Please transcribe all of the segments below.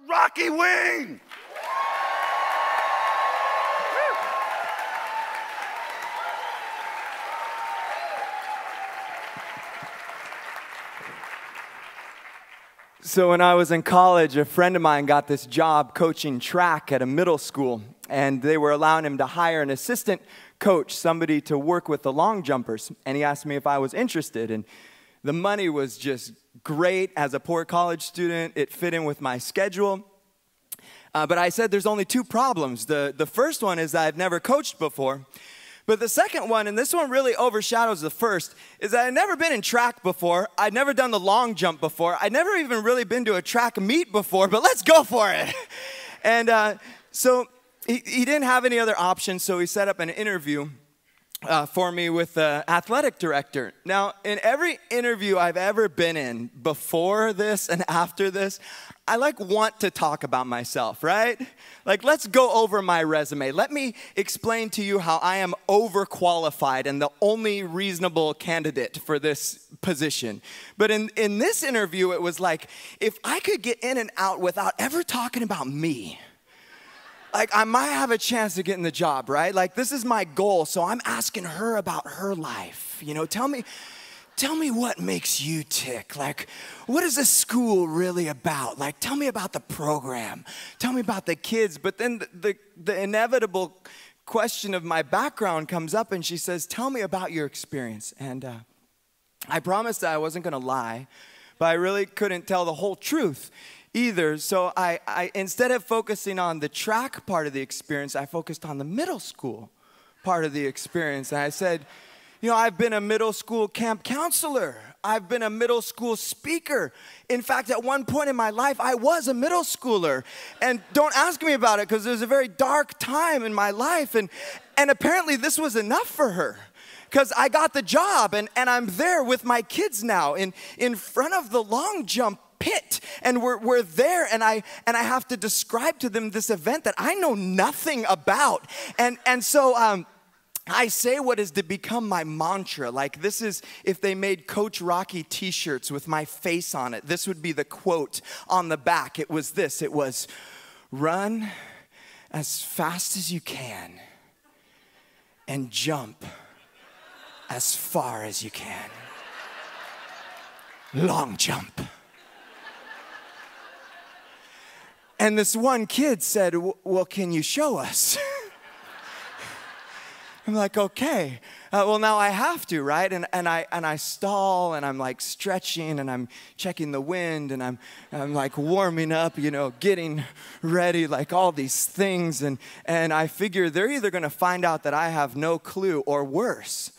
Rocky Wing. So when I was in college, a friend of mine got this job coaching track at a middle school, and they were allowing him to hire an assistant coach, somebody to work with the long jumpers. And he asked me if I was interested, and the money was just great. As a poor college student, it fit in with my schedule. But I said there's only two problems. The first one is that I've never coached before. But the second one, and this one really overshadows the first, is that I'd never been in track before. I'd never done the long jump before. I'd never even really been to a track meet before, but let's go for it. And so he didn't have any other options, so he set up an interview for me with the athletic director. Now, in every interview I've ever been in, before this and after this, I want to talk about myself, right? Let's go over my resume. Let me explain to you how I am overqualified and the only reasonable candidate for this position. But in this interview, it was like, if I could get in and out without ever talking about me, I might have a chance to get in the job, right? This is my goal, so I'm asking her about her life. Tell me what makes you tick. What is this school really about? Tell me about the program. Tell me about the kids. But then the inevitable question of my background comes up, and she says, tell me about your experience. And I promised that I wasn't going to lie, but I really couldn't tell the whole truth either. So I instead of focusing on the track part of the experience, I focused on the middle school part of the experience. And I said, I've been a middle school camp counselor. I've been a middle school speaker. In fact, at one point in my life, I was a middle schooler. And don't ask me about it, because it was a very dark time in my life. And apparently this was enough for her, because I got the job, and I'm there with my kids now in front of the long jump pit, and we're there, and I have to describe to them this event that I know nothing about. And so I say what is to become my mantra. This is, if they made Coach Rocky t-shirts with my face on it, this would be the quote on the back. It was this. It was, run as fast as you can and jump as far as you can. Long jump. And this one kid said, well, can you show us? I'm like, okay. Well, now I have to, right? And I stall, and I'm stretching, and I'm checking the wind, and I'm warming up, getting ready, all these things. And I figure they're either going to find out that I have no clue, or worse,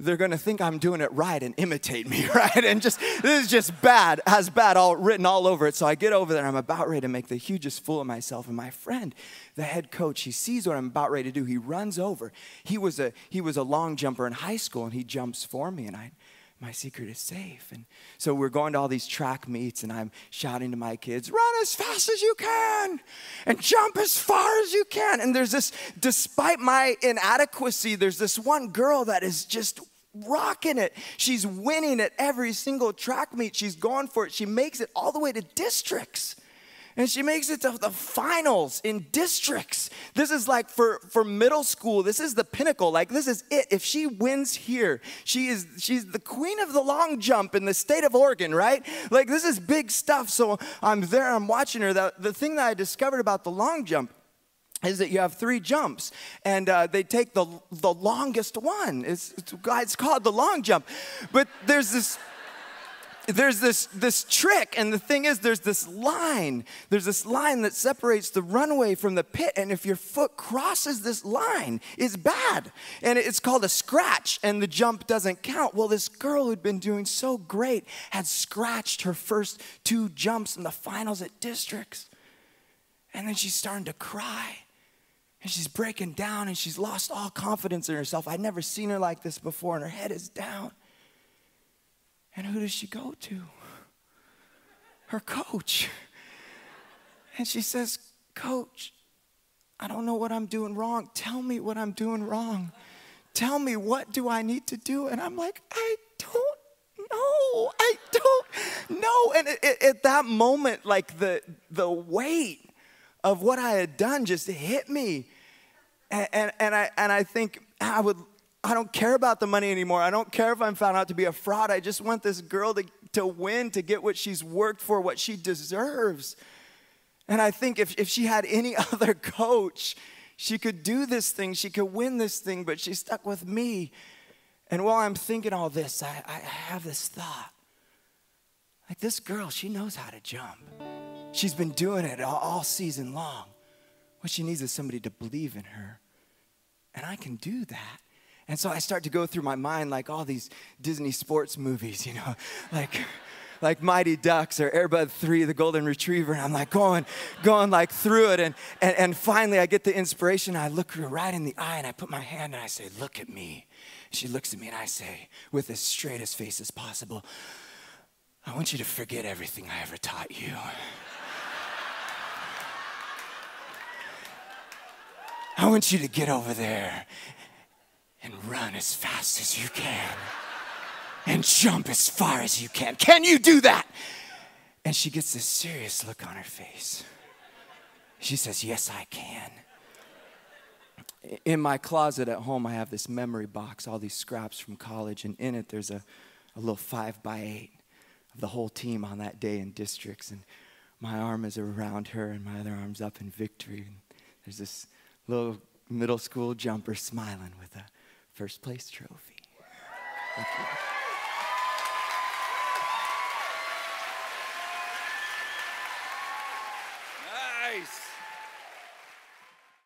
they're going to think I'm doing it right and imitate me, right? And this is just bad, has bad all written all over it. So I get over there, and I'm about ready to make the hugest fool of myself. And my friend, the head coach, he sees what I'm about ready to do. He runs over. He was a long jumper in high school, and he jumps for me, and my secret is safe. And so we're going to all these track meets, and I'm shouting to my kids, run as fast as you can and jump as far as you can. And there's this, despite my inadequacy, there's this one girl that is just rocking it. She's winning at every single track meet. She's going for it. She makes it all the way to districts. And she makes it to the finals in districts. This is for middle school, this is the pinnacle. This is it. If she wins here, she's the queen of the long jump in the state of Oregon, right? This is big stuff. So I'm there, I'm watching her. The thing that I discovered about the long jump is that you have 3 jumps, and they take the longest one. It's called the long jump. But there's this trick, and the thing is, there's this line that separates the runway from the pit, and if your foot crosses this line, it's bad, and it's called a scratch, and the jump doesn't count. Well, this girl who'd been doing so great had scratched her first 2 jumps in the finals at districts, and then she's starting to cry, and she's breaking down, and she's lost all confidence in herself. I'd never seen her like this before, and her head is down. And who does she go to? Her coach. And she says, Coach, I don't know what I'm doing wrong. Tell me what I'm doing wrong. Tell me, what do I need to do? And I'm like, I don't I don't know. And at that moment, like the weight of what I had done just hit me. And I think I don't care about the money anymore. I don't care if I'm found out to be a fraud. I just want this girl to win, to get what she's worked for, what she deserves. And I think if she had any other coach, she could do this thing, she could win this thing, but she's stuck with me. And while I'm thinking all this, I have this thought. Like, this girl, she knows how to jump. She's been doing it all season long. What she needs is somebody to believe in her. And I can do that. And so I start to go through my mind like all these Disney sports movies, you know, like Mighty Ducks or Air Bud 3, the Golden Retriever, and I'm like going like through it, and finally I get the inspiration. I look her right in the eye, and I put my hand and I say, look at me. She looks at me and I say, with as straight a face as possible, I want you to forget everything I ever taught you. I want you to get over there and run as fast as you can. And jump as far as you can. Can you do that? And she gets this serious look on her face. She says, yes, I can. In my closet at home, I have this memory box, all these scraps from college, and in it there's a little 5x8 of the whole team on that day in districts, and my arm is around her and my other arm's up in victory, and there's this little middle school jumper smiling with a first place trophy. Thank you.